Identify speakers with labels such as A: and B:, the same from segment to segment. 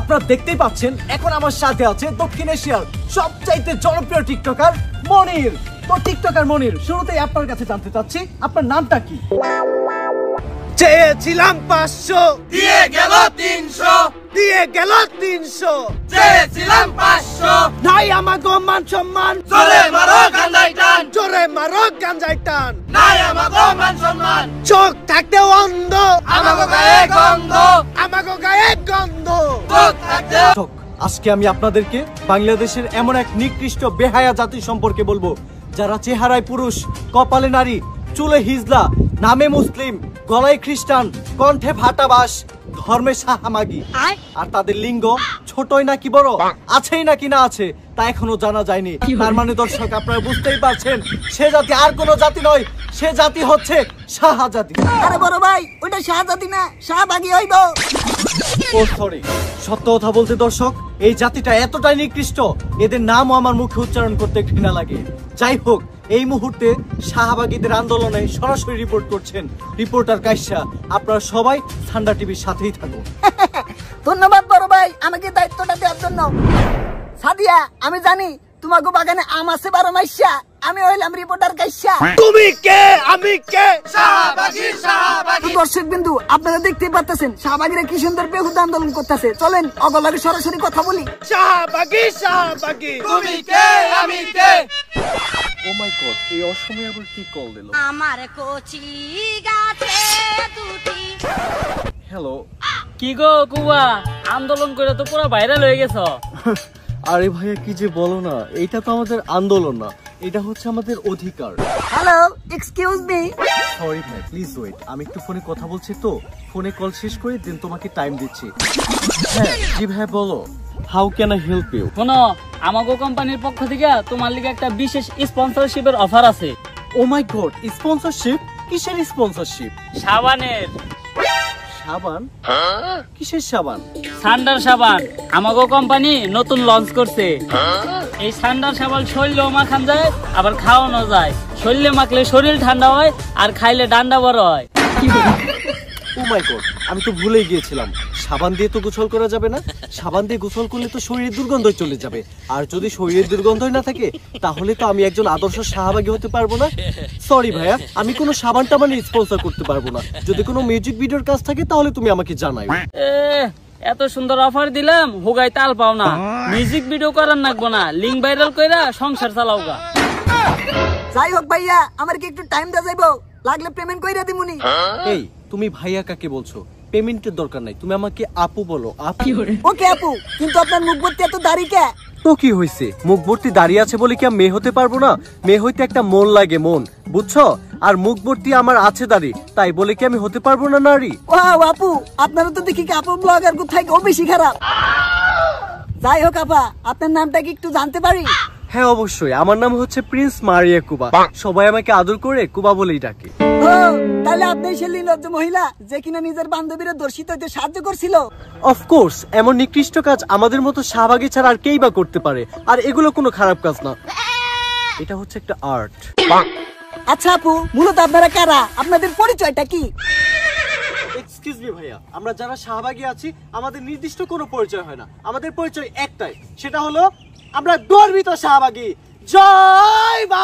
A: আপনারা দেখতেই পাচ্ছেন এখন আমার সাথে আছে দক্ষিণ এশিয়ার সবচাইতে জনপ্রিয় টিকটকার মনির। তো টিকটকার মনির, শুরুতেই আপনার কাছে জানতে চাচ্ছি আপনার নামটা কি? চেয়েছিলাম 500
B: দিয়ে গেল 300,
A: দিয়ে গেল 300,
B: চেয়েছিলাম 500,
A: নাই আমাগো মান সম্মান,
B: জোরে মারো গান্জাই টান,
A: জোরে মারো গাঞ্জাই টান,
B: নাই আমাগো মান সম্মান,
A: চোখ থাকতে অন্ধ,
B: আমাগো গায়ে গন্ধ,
A: আমাগো গায়ে গন্ধ।
B: চোখ থাকতে।
A: আজকে আমি আপনাদেরকে বাংলাদেশের এমন এক নিকৃষ্ট বেহায়া জাতি সম্পর্কে বলবো যারা চেহারায় পুরুষ, কপালে নারী, চুলে হিজলা, নামে মুসলিম, গলায় খ্রিস্টান, কণ্ঠে ভাটাবাস, ধর্মে সাহামাগি, আর তাদের লিঙ্গ ছোটই নাকি বড়, আছেই নাকি না আছে তা এখনো জানা যায়নি। তার মানে দর্শক আপনারা বুঝতেই পারছেন সে জাতি আর কোনো জাতি নয়, সে জাতি হচ্ছে সাহা জাতি।
C: আরে বড় ভাই, ওটা শাহজাদি না, শাহবাগী হইব।
A: ও সরি, সত্য কথা বলতে দর্শক এই জাতিটা এতটাই নিকৃষ্ট এদের নামও আমার মুখে উচ্চারণ করতে ঘৃণা লাগে। যাই হোক, এই মুহূর্তে শাহবাগীদের আন্দোলনে সরাসরি রিপোর্ট করছেন রিপোর্টার কাইসা। আপনারা সবাই ঠান্ডা টিভির সাথেই থাকুন।
C: ধন্যবাদ বড় ভাই আমাকে দায়িত্বটা দেওয়ার জন্য। সাদিয়া, আমি জানি তোমাকে বাগানে আম আছে 12 মাইশা, আমি হইলাম রিপোর্টার কাইসা।
A: তুমি কে আমি কে?
B: শাহবাগী শাহবাগী।
C: দর্শক বিন্দু, আপনারা দেখতেই পাচ্ছেন শাহবাগীরা কি সুন্দর বেহুদা আন্দোলন করতেছে। চলেন অগলাকে সরাসরি কথা বলি।
A: শাহবাগী শাহবাগী।
B: তুমি কে আমি কে?
A: ও মাই গড, এই অসময়ে আবার কি কল দিল?
D: আমার কচি গাছে দুটি।
A: হ্যালো।
E: কি গো কুয়া, আন্দোলন করে তো পুরো ভাইরাল হয়ে গেছ।
A: আরে ভাইয়া কি যে বলো না, এইটা তো আমাদের আন্দোলন না, এটা হচ্ছে আমাদের অধিকার।
C: Hello, excuse me.
A: সরি ভাই, প্লিজ ওয়েট, আমি একটু ফোনে কথা বলছি তো, ফোনে কল শেষ করে দেন তোমাকে টাইম দিচ্ছি। হ্যাঁ জি ভাই বলো, how can I help you?
E: শোনো, আমাগো কোম্পানির পক্ষ থেকে তোমার লিগে একটা বিশেষ স্পন্সরশিপের অফার আছে।
A: ও মাই গড, স্পন্সরশিপ? কিসের স্পন্সরশিপ?
E: সাবানের।
A: সাবান? কিসের সাবান?
E: সান্ডার সাবান আমাগো কোম্পানি নতুন লঞ্চ করছে। এই সান্ডার সাবান শরীরেও মাখান যায়, আবার খাওয়ানো যায়। শরীরে মাখলে শরীর ঠান্ডা হয়, আর খাইলে ডান্ডা বড় হয়।
A: ও মাই গড, আমি তো ভুলেই গিয়েছিলাম, সাবান দিয়ে তো গোসল করা যাবে না। সাবান দিয়ে গোসল করলে তো শরীরের দুর্গন্ধ চলে যাবে, আর যদি শরীরের দুর্গন্ধই না থাকে তাহলে তো আমি একজন আদর্শ শাহবাগী হতে পারবো না। সরি ভাইয়া, আমি কোনো সাবান টাবান স্পন্সর করতে পারবো না। যদি কোনো মিউজিক ভিডিওর কাজ থাকে তাহলে তুমি আমাকে জানাই।
E: এত সুন্দর অফার দিলাম, হুগাই তাল পাও না। মিউজিক ভিডিও করার নাগবো না, লিঙ্ক ভাইরাল কইরা সংসার চালাও গা।
C: যাই হোক ভাইয়া, আমার কি একটু টাইম দেওয়া যাইবো? লাগলে পেমেন্ট কইরা দিমুনি।
A: এই তুমি ভাইয়া কাকে বলছো? পেমেন্টের দরকার নাই, তুমি আমাকে আপু বলো। আপু?
C: ওকে আপু, কিন্তু আপনার মুখ ভর্তি এত দাড়ি কে?
A: তো কি হয়েছে, মুখ ভর্তি দাঁড়িয়ে আছে বলে কি আমি মেয়ে হতে পারবো না? মেয়ে হইতে একটা মন লাগে, মন, বুঝছো? আর মুখ ভর্তি আমার আছে দাড়ি, তাই বলে কি আমি হতে পারবো না নারী?
C: ওয়াও আপু, আপনারা তো দেখি আপু ব্লগার কোথায় ও বেশি খারাপ। যাই হোক আপা, আপনার নামটা কি একটু জানতে পারি?
A: হ্যাঁ অবশ্যই, আমার নাম হচ্ছে প্রিন্স মারিয়া কুবা। সবাই আমাকে আদর করে কুবা বলেই ডাকে।
C: ও, তাহলে আপনি সেই নির্লজ্জ মহিলা যে কিনা নিজের বান্ধবীরা দর্শিত হইতে সাহায্য করছিল?
A: অফকোর্স, এমন নিকৃষ্ট কাজ আমাদের মতো শাহবাগী ছাড়া আর কেই বা করতে পারে, আর এগুলো কোনো খারাপ কাজ না, এটা হচ্ছে একটা আর্ট।
C: আচ্ছা আপু, মূলত আপনারা কারা? আপনাদের পরিচয়টা কি?
A: এক্সকিউজ মি ভাইয়া, আমরা যারা শাহবাগী আছি আমাদের নির্দিষ্ট কোনো পরিচয় হয় না, আমাদের পরিচয় একটাই, সেটা হলো আমরা গর্বিত শাহবাগী। জয় মা।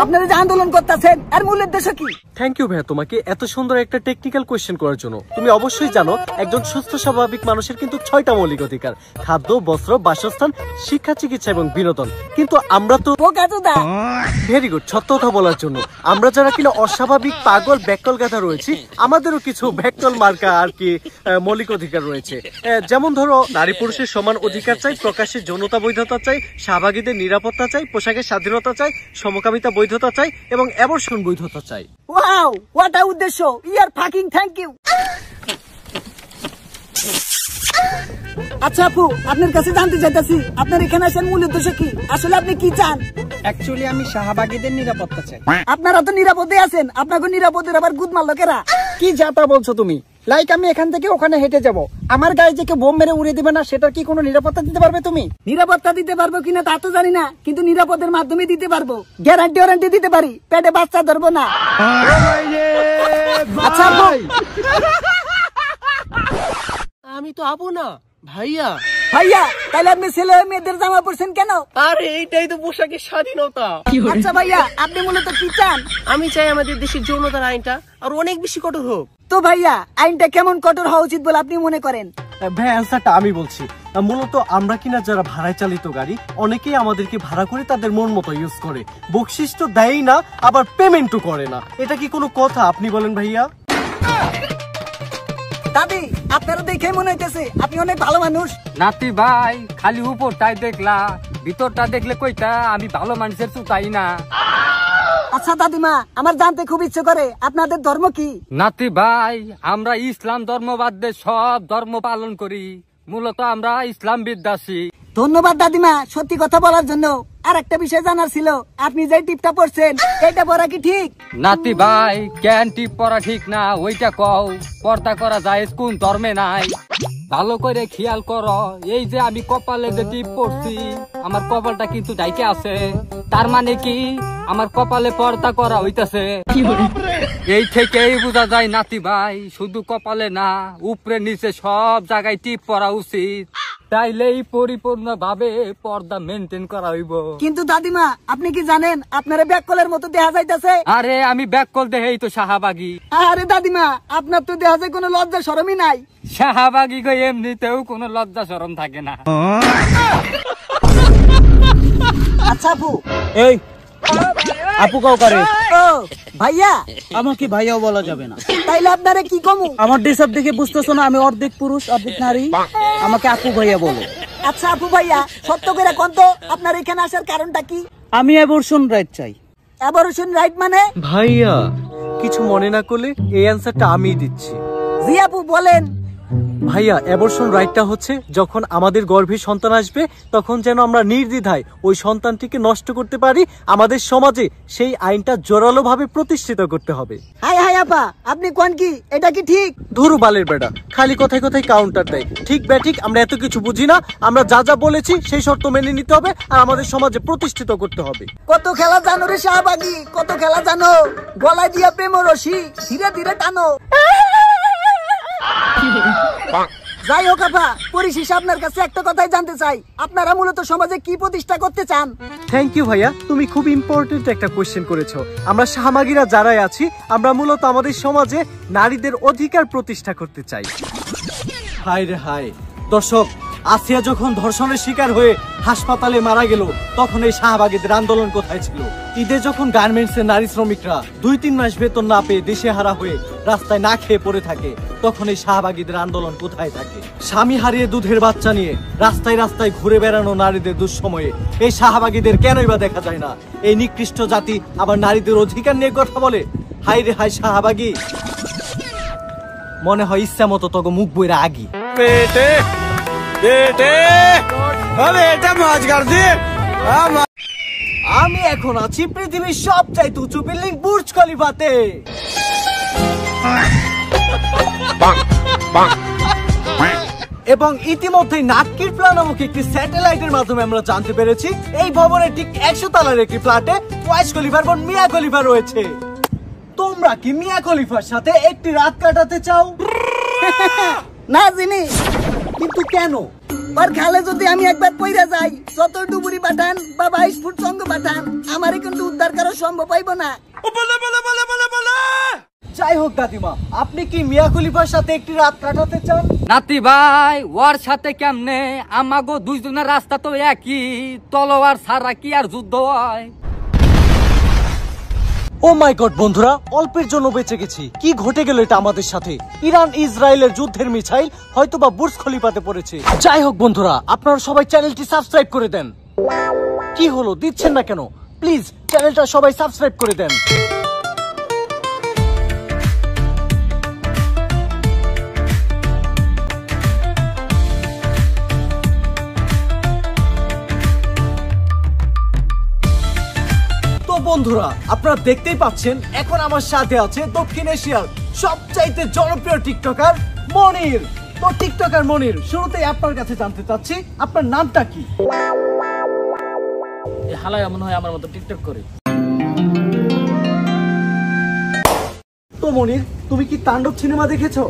C: আপনারা যে আন্দোলন করতেছেন এর মূল উদ্দেশ্য কি?
A: থ্যাংক ইউ ভাইয়া তোমাকে এত সুন্দর একটা টেকনিক্যাল কোয়েশ্চেন করার জন্য। তুমি অবশ্যই জানো একজন সুস্থ স্বাভাবিক মানুষের কিন্তু 6টা মৌলিক অধিকার: খাদ্য, বস্ত্র, বাসস্থান, শিক্ষা, চিকিৎসা এবং বিনোদন। কিন্তু আমরা তো ভেরি গুড, সত্য কথা বলার জন্য আমরা যারা কিনা অস্বাভাবিক, পাগল, ব্যাকল গাধা রয়েছি, আমাদেরও কিছু ব্যাকল মার্কা আর কি মৌলিক অধিকার রয়েছে। যেমন ধরো, নারী পুরুষের সমান অধিকার চাই, প্রকাশ্যে যৌনতা বৈধতা চাই, শাহবাগীদের নিরাপত্তা চাই, পোশাকের স্বাধীনতা চাই, সমকামিতা বৈধতা চাই এবং অ্যাবর্শন বৈধতা চাই।
C: ওয়াও, হোয়াট আ উদ্দেশ্য! ইয়ার ফাকিং থ্যাংক ইউ। আচ্ছা আপু, আপনার কাছে জানতে চাইতেছি আপনার এখানে আসার মূল উদ্দেশ্য কি? আসলে আপনি কি চান?
F: অ্যাকচুয়ালি আমি শাহবাগীদের নিরাপত্তা চাই।
C: আপনারা তো নিরাপদে আছেন, আপনাকে নিরাপদের আবার গুদ মারলো কেরা?
F: কি যাতা বলছো তুমি? লাইক আমি এখান থেকে ওখানে হেঁটে যাব, আমার গায়ে যে কেউ বোম মেরে উড়িয়ে দিবে না, সেটার কি কোনো নিরাপত্তা দিতে পারবে তুমি?
C: নিরাপত্তা দিতে পারবো কিনা তা তো জানি না, কিন্তু নিরাপদের মাধ্যমে দিতে পারবো। গ্যারান্টি দিতে পারি, পেটে বাচ্চা ধরবো না। আচ্ছা আপু,
G: আমি তো আপু না, ভাইয়া।
C: ভাইয়া তাহলে আপনি ছেলে মেয়েদের জামা পরছেন কেন?
G: আরে এইটাই তো পোশাকের স্বাধীনতা।
C: আচ্ছা ভাইয়া, আপনি মূলত কি চান?
G: আমি চাই আমাদের দেশের যৌনতার আইনটা আর অনেক বেশি কঠোর হোক।
C: তো ভাইয়া আইনটা কেমন কঠোর হওয়া উচিত বলে আপনি মনে করেন?
A: ভাই অ্যান্সারটা আমি বলছি। মূলত আমরা কিনা যারা ভাড়ায় চালিত গাড়ি, অনেকেই আমাদেরকে ভাড়া করে তাদের মন মতো ইউজ করে, বকশিস তো দেয় না, আবার পেমেন্টও করে না। এটা কি কোনো কথা আপনি বলেন ভাইয়া?
C: দাদি আপনারা দেখে মনে হইতেছে আপনি অনেক ভালো মানুষ।
H: নাতি ভাই খালি উপরটাই দেখলা, ভিতরটা দেখলে কইতা আমি ভালো মানুষের চুতাই না।
C: আচ্ছা দাদিমা, আমার জানতে খুব ইচ্ছে করে আপনাদের ধর্ম কি?
H: নাতি ভাই আমরা ইসলাম ধর্ম বাদ দিয়ে সব ধর্ম পালন করি, মূলত আমরা ইসলাম বিদ্যাসী।
C: ধন্যবাদ দাদিমা সত্যি কথা বলার জন্য। আর একটা বিষয় জানার ছিল, আপনি যে টিপটা পড়ছেন এটা পড়া কি ঠিক?
H: নাতি ভাই কেন টিপ পরা ঠিক না ওইটা কও, পর্দা করা যায় কোন ধর্মে নাই। ভালো করে খেয়াল করো, এই যে আমি কপালে যে টিপ পড়ছি আমার কপালটা কিন্তু ডাইকে আছে, তার মানে কি আমার কপালে পর্দা করা হইতাছে। এই থেকেই বোঝা যায় নাতি ভাই শুধু কপালে না, উপরে নিচে সব জায়গায় টিপ পরা উচিত, তাইলেই পরিপূর্ণ ভাবে পর্দা মেনটেন করা হইব।
C: কিন্তু দাদিমা আপনি কি জানেন আপনারা ব্যাককলের মতো দেখা যাইতাছে?
H: আরে আমি ব্যাককল দেহেই তো শাহাবাগী।
C: আরে দাদিমা আপনার তো দেখা যায় কোনো লজ্জা শরমই নাই।
H: শাহাবাগী গো এমনিতেও কোনো লজ্জা শরম থাকে না।
C: আচ্ছা আপু।
F: এই আপু কাও করে?
C: ও ভাইয়া।
F: আমাকে ভাইয়াও বলা যাবে না।
C: তাইলে আপনারা কি কমু?
F: আমার ড্রেসআপ দেখে বুঝতেছো না আমি অর্ধেক পুরুষ অর্ধেক নারী? আমাকে আপু ভাইয়া বলো।
C: আচ্ছা আপু ভাইয়া সত্য করে কোন তো আপনার এখানে আসার কারণটা কি?
F: আমি অ্যাবর্শন রাইট চাই।
C: অ্যাবর্শন রাইট মানে?
A: ভাইয়া কিছু মনে না করলে এই অ্যান্সারটা আমিই দিচ্ছি।
C: জি আপু বলেন।
A: ভাইয়া অ্যাবর্শন রাইটটা হচ্ছে যখন আমাদের গর্ভে সন্তান আসবে তখন যেন আমরা নির্দ্বিধায় ওই সন্তানটিকে নষ্ট করতে পারি, আমাদের সমাজে সেই আইনটা জোরালো ভাবে প্রতিষ্ঠিত করতে হবে।
C: হাই হাই আপা আপনি কোন কি এটা কি ঠিক?
A: ধুরু বালের বেটা, খালি কথায় কথায় কাউন্টার দেয়। ঠিক ব্যাঠিক আমরা এত কিছু বুঝি না, আমরা যা যা বলেছি সেই শর্ত মেনে নিতে হবে আর আমাদের সমাজে প্রতিষ্ঠিত করতে হবে।
C: কত খেলা জানো রে শাহবাগী, কত খেলা জানো। গলায় দিয়া প্রেম রশি ধীরে ধীরে টানো। যাই হোক আপা, পরিশেষে আপনার কাছে একটা কথাই জানতে চাই, আপনারা মূলত সমাজে কি প্রতিষ্ঠা করতে চান?
A: থ্যাংক ইউ ভাইয়া, তুমি খুব ইম্পর্টেন্ট একটা কোশ্চেন করেছো। আমরা শাহবাগীরা যারাই আছি আমরা মূলত আমাদের সমাজে নারীদের অধিকার প্রতিষ্ঠা করতে চাই। হায় রে হায় দর্শক, আসিয়া যখন ধর্ষণের শিকার হয়ে হাসপাতালে মারা গেল তখন এই শাহবাগীদের আন্দোলন কোথায় ছিল? ঈদে যখন গার্মেন্টস এর নারী শ্রমিকরা 2-3 মাস বেতন না পেয়ে দেশে হারা হয়ে রাস্তায় না খেয়ে পড়ে থাকে তখন এই শাহবাগীদের আন্দোলন কোথায় থাকে? স্বামী হারিয়ে দুধের বাচ্চা নিয়ে রাস্তায় রাস্তায় ঘুরে বেড়ানো নারীদের দুঃসময়ে এই শাহবাগীদের কেনই বা দেখা যায় না? এই নিকৃষ্ট জাতি আবার নারীদের অধিকার নিয়ে কথা বলে। হায় রে হায় শাহবাগী, মনে হয় ইচ্ছা মতো তোকে মুখ বইরা আগি। আমি এখন আছি পৃথিবীর সবচাইতে উঁচু বিল্ডিং বুর্জ খলিফাতে। এবং ইতিমধ্যে নাটকির প্ল্যান নামক একটি স্যাটেলাইটের মাধ্যমে আমরা জানতে পেরেছি এই ভবনের ঠিক 100 তলার একটি ফ্ল্যাটে ওয়াইস খলিফার বোন মিয়া খলিফা রয়েছে। তোমরা কি মিয়া খলিফার সাথে একটি রাত কাটাতে চাও?
C: না জিনি।
A: কিন্তু কেন?
C: আর খালে যদি আমি একবার পইরা যাই, যত ডুবুরি পাঠান বা 22 ফুট সঙ্গ পাঠান, আমারে কিন্তু উদ্ধার করা সম্ভব হইব না।
A: যাই হোক দাদিমা, আপনি কি মিয়া খলিফার সাথে একটি রাত কাটাতে চান?
H: নাতি ভাই ওর সাথে কেমনে, আমাগো দুইজনের রাস্তা তো একই, তলোয়ার ছাড়া কি আর যুদ্ধ হয়?
A: ও মাই গড বন্ধুরা, অল্পের জন্য বেঁচে গেছি। কি ঘটে গেল এটা আমাদের সাথে? ইরান ইসরায়েলের যুদ্ধের মিসাইল হয়তোবা বুর্জ খলিফাতে পড়েছে। যাই হোক বন্ধুরা, আপনারা সবাই চ্যানেলটি সাবস্ক্রাইব করে দেন। কি হলো দিচ্ছেন না কেন? প্লিজ চ্যানেলটা সবাই সাবস্ক্রাইব করে দেন। বন্ধুরা আপনারা দেখতেই পাচ্ছেন এখন আমার সাথে আছে দক্ষিণ এশিয়ার সবচাইতে জনপ্রিয় টিকটকার মনির। তো টিকটকার মনির, শুরুতেই আপনার কাছে জানতে চাচ্ছি আপনার নামটা কি?
E: এই হালায় মনে হয় আমার মতো টিকটক করে।
A: তো মনির, তুমি কি তাণ্ডব সিনেমা দেখেছো?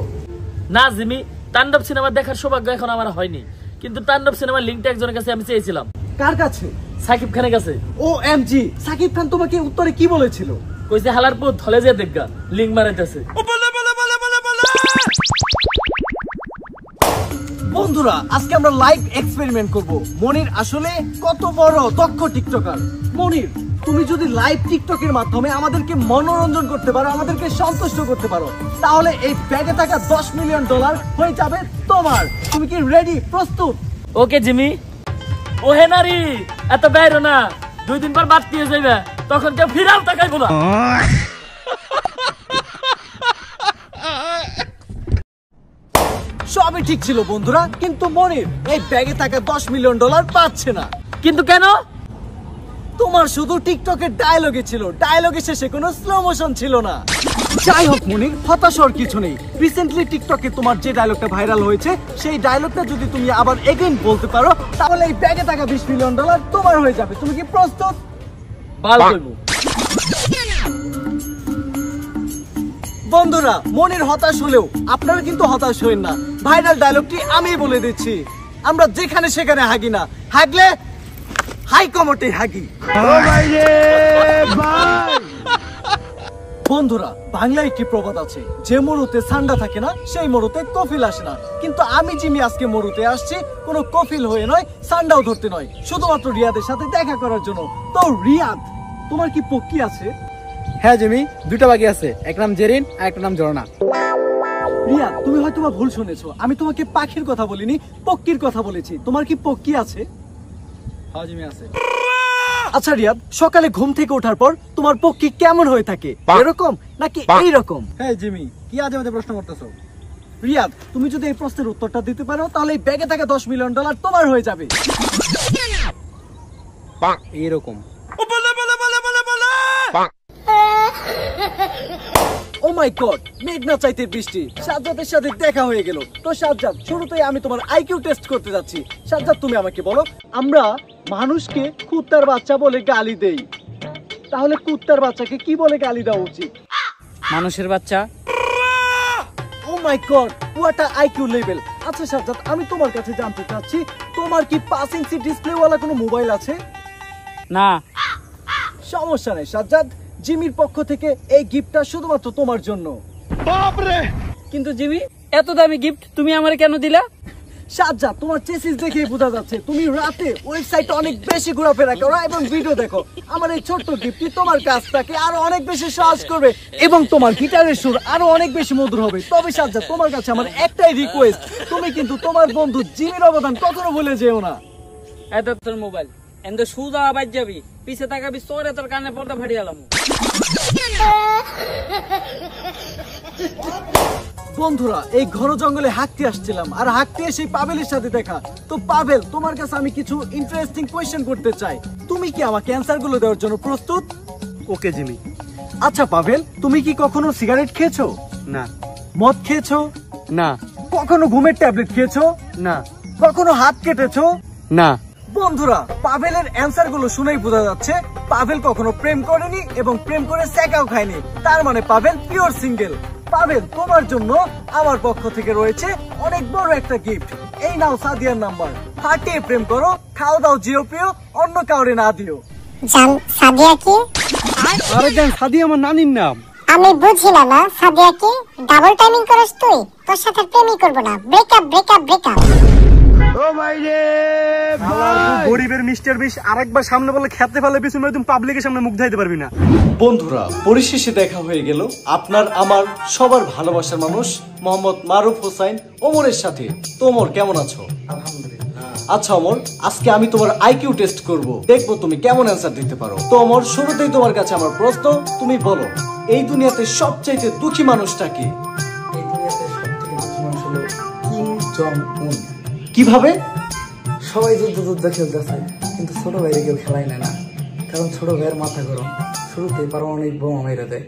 E: না জিমি, তাণ্ডব সিনেমা দেখার সৌভাগ্য এখন আমার হয়নি, কিন্তু তাণ্ডব সিনেমার লিঙ্কটা একজনের কাছে আমি চেয়েছিলাম।
A: কার কাছে?
E: সাকিব খানের কাছে।
A: OMG, সাকিব খান তোমাকে উত্তরে কি বলেছিল?
E: কইছে হালার পুত হলে যে দেখগা লিঙ্ক মারাইতেছে।
A: বন্ধুরা, আজকে আমরা লাইভ এক্সপেরিমেন্ট করব মনির আসলে কত বড় দক্ষ টিকটকার। মনির, তুমি যদি লাইভ টিকটকের মাধ্যমে আমাদেরকে মনোরঞ্জন করতে পারো, আমাদেরকে সন্তুষ্ট করতে পারো, তাহলে এই ব্যাগে থাকা $10 মিলিয়ন হয়ে যাবে তোমার। তুমি কি রেডি, প্রস্তুত?
E: Okay Jimmy. ওহে নারী, এত বাইরো না, 2 দিন পর বাদ দিয়ে যাইবে, তখন কেউ ফিরাও তাকাইবো না।
A: সবই ঠিক ছিল বন্ধুরা, কিন্তু মনির এই ব্যাগে থাকা $10 মিলিয়ন পাচ্ছে না।
E: কিন্তু কেন?
A: তোমার শুধু টিকটকের ডায়লগে ছিল, ডায়লগে শেষে কোনো স্লো মোশন ছিল না। যাই হোক মনির, হতাশ হওয়ার কিছু নেই। রিসেন্টলি টিকটকে তোমার যে ডায়লগটা ভাইরাল হয়েছে, সেই ডায়লগটা যদি তুমি আবার এগেইন বলতে পারো, তাহলে এই ব্যাগে থাকা $20 মিলিয়ন তোমার হয়ে যাবে। তুমি কি প্রস্তুত?
E: বাল কইবো।
A: বন্ধুরা, মনির হতাশ হলেও আপনারা কিন্তু হতাশ হবেন না। ভাইরাল ডায়লগটি আমি বলে দিচ্ছি। আমরা যেখানে সেখানে হাগি না, হাগলে হাই কমোটে হাগি। বন্ধুরা, বাংলায় একটি প্রবাদ আছে, যে মরুতে ঠান্ডা থাকে না সেই মরুতে কফিল আসে না। কিন্তু আমি জিমি আজকে মরুতে আসছি কোনো কফিল হয়ে নয়, ঠান্ডাও ধরতে নয়, শুধুমাত্র রিয়াদের সাথে দেখা করার জন্য। তো রিয়াদ, তোমার কি পক্ষী আছে?
F: হ্যাঁ জিমি, 2টা বাকি আছে, এক নাম জেরিন আর একটা নাম ঝর্ণা।
A: রিয়া, তুমি হয়তো ভুল শুনেছো, আমি তোমাকে পাখির কথা বলিনি, পক্ষীর কথা বলেছি। তোমার কি পক্ষী আছে?
F: হ্যাঁ জিমি আছে।
A: আচ্ছা রিয়াদ, সকালে ঘুম থেকে ওঠার পর তোমার পক্ষী কেমন হয়ে থাকে? এরকম নাকি এইরকম?
F: হ্যাঁ জিমি, কি আজে বাজে প্রশ্ন করতেছো?
A: রিয়াদ, তুমি যদি এই প্রশ্নের উত্তরটা দিতে পারো, তাহলে এই ব্যাগে থাকা $10 মিলিয়ন তোমার হয়ে যাবে।
F: এইরকম।
A: ও মাই গড, মেঘনা চাইতে বৃষ্টি। সাজ্জাদের সাথে দেখা হয়ে গেল। তো সাজ্জাদ, শুরুতেই আমি তোমার আইকিউ টেস্ট করতে যাচ্ছি। সাজ্জাদ, তুমি আমাকে বলো, আমরা মানুষকে কুত্তার বাচ্চা বলে গালি দেই, তাহলে কুত্তার বাচ্চাকে কি বলে গালি দেওয়া উচিত?
E: মানুষের বাচ্চা।
A: Oh my god, what a IQ level. আচ্ছা সাজ্জাদ, আমি তোমার কাছে জানতে চাচ্ছি, তোমার কি 5 ইঞ্চি ডিসপ্লে ওয়ালা কোনো মোবাইল আছে?
E: না।
A: সমস্যা নেই সাজ্জাদ, জিমির পক্ষ থেকে এই গিফটটা শুধুমাত্র তোমার জন্য।
E: কিন্তু জিমি, এত দামি গিফট তুমি আমারে কেন দিলা?
A: সাজ্জাদ, তোমার চেসিস দেখেই বোঝা যাচ্ছে তুমি রাতে ওয়েবসাইটে অনেক বেশি ঘোরাফেরা করো এবং ভিডিও দেখো। আমার এই ছোট্ট গিফটটি তোমার কাজটাকে আরো অনেক বেশি সহজ করবে এবং তোমার গিটারের সুর আরো অনেক বেশি মধুর হবে। তবে সাজ্জাদ, তোমার কাছে আমার একটাই রিকোয়েস্ট, তুমি কিন্তু তোমার বন্ধু জিমির অবদান কখনো ভুলে যেও না।
E: এত তোর মোবাইল এন্ড সুদা বাজ যাবি, পিছে তাকাবি, সরে তোর কানে পর্দা ফাটিয়ে গেলাম।
A: বন্ধুরা, এই ঘন জঙ্গলে হাঁটতে আসছিলাম, আর হাঁটতে এসে পাভেলের সাথে দেখা। তো পাভেল, তোমার কাছে আমি কিছু ইন্টারেস্টিং কোয়েশ্চেন করতে চাই। তুমি কি আমাকে অ্যান্সার গুলো দেওয়ার জন্য প্রস্তুত?
F: Okay Jimmy.
A: আচ্ছা পাভেল, তুমি কি কখনো সিগারেট খেয়েছো?
F: না।
A: মদ খেয়েছো?
F: না।
A: কখনো ঘুমের ট্যাবলেট খেয়েছো?
F: না।
A: কখনো হাত কেটেছো?
F: না।
A: বন্ধুরা, পাভেলের অ্যান্সার গুলো শুনেই বোঝা যাচ্ছে পাভেল কখনো প্রেম করেনি এবং প্রেম করে সেকাও খায়নি। তার মানে পাভেল পিওর সিঙ্গেল। পাভেল, তোমার জন্য আমার পক্ষ থেকে রয়েছে অনেক বড় একটা গিফট। এই নাও সাদিয়ার নাম্বার, ফাটিয়ে প্রেম করো, খাও দাও জিও প্রিয়, অন্য কাউরে না দিও।
I: জান সাদিয়া কি?
F: আরে জান, সাদিয়া আমার নানির নাম।
I: আমি বুঝিলাম না সাদিয়া কি? ডাবল টাইমিং করস তুই? তোর সাথে প্রেমই করব না। Breakup breakup breakup.
F: ও ভাই রে ভাই, গরিবের মিস্টার বিশ আরেকবার সামনে বলে খেতে ফেলে পিছনে তুমি পাবলিকের সামনে মুখ ধাইতে পারবি না।
A: বন্ধুরা, পরিশেষে দেখা হয়ে গেল আপনার আমার সবার ভালোবাসার মানুষ মোহাম্মদ মারুফ হোসাইন ওমরের সাথে। তো ওমর, কেমন আছো? আচ্ছা ওমর, আজকে আমি তোমার আইকিউ টেস্ট করব, দেখবো তুমি কেমন অ্যান্সার দিতে পারো। তো ওমর, শুরুতেই তোমার কাছে আমার প্রশ্ন, তুমি বলো এই দুনিয়াতে সবচাইতে দুঃখী মানুষটা কি?
C: এই দুনিয়াতে সবথেকে দুঃখী মানুষ হলো কিম জং উন।
A: কিভাবে?
C: সবাই যুদ্ধ খেলতেছে, কিন্তু ছোট ভাইরে কেউ খেলাই না, কারণ ছোট ভাইয়ের মাথা গরম, শুরুতেই পারমাণবিক বোমা মেরে দেয়।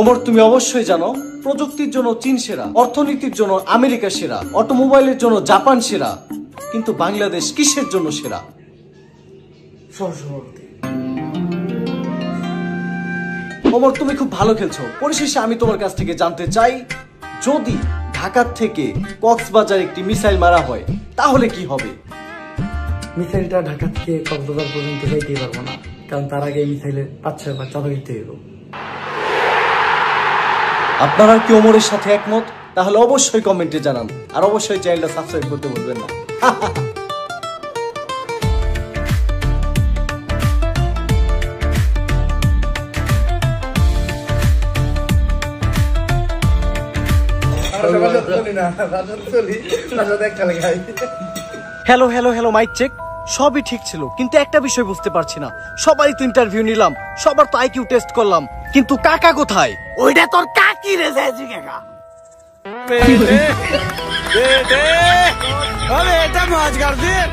A: ওমর, তুমি অবশ্যই জানো প্রযুক্তির জন্য চীন সেরা, অর্থনীতির জন্য আমেরিকা সেরা, অটোমোবাইলের জন্য জাপান সেরা, কিন্তু বাংলাদেশ কিসের জন্য সেরা?
C: সহসভাপতি।
A: ওমর, তুমি খুব ভালো খেলছো। পরিশেষে আমি তোমার কাছ থেকে জানতে চাই, যদি ঢাকা থেকে কক্সবাজার একটি মিসাইল মারা হয়, তাহলে কি হবে?
J: মিসাইলটা ঢাকা থেকে কক্সবাজার পর্যন্ত যাইতেই পারবো না, কারণ তার আগে মিসাইলের 5-6 বার চাপা দিতে হইব।
A: আপনারা কি ওমরের সাথে একমত? তাহলে অবশ্যই কমেন্টে জানান, আর অবশ্যই চ্যানেলটা সাবস্ক্রাইব করতে ভুলবেন না। Hello hello hello, mike check. সবই ঠিক ছিল, কিন্তু একটা বিষয় বুঝতে পারছি না। সবাই তো ইন্টারভিউ নিলাম, সবার তো আইকিউ টেস্ট করলাম, কিন্তু কাকা কোথায়?
C: ওইটা তোর কাকি রে যাইছি কাকা।
B: এটা মাছ গার্দিন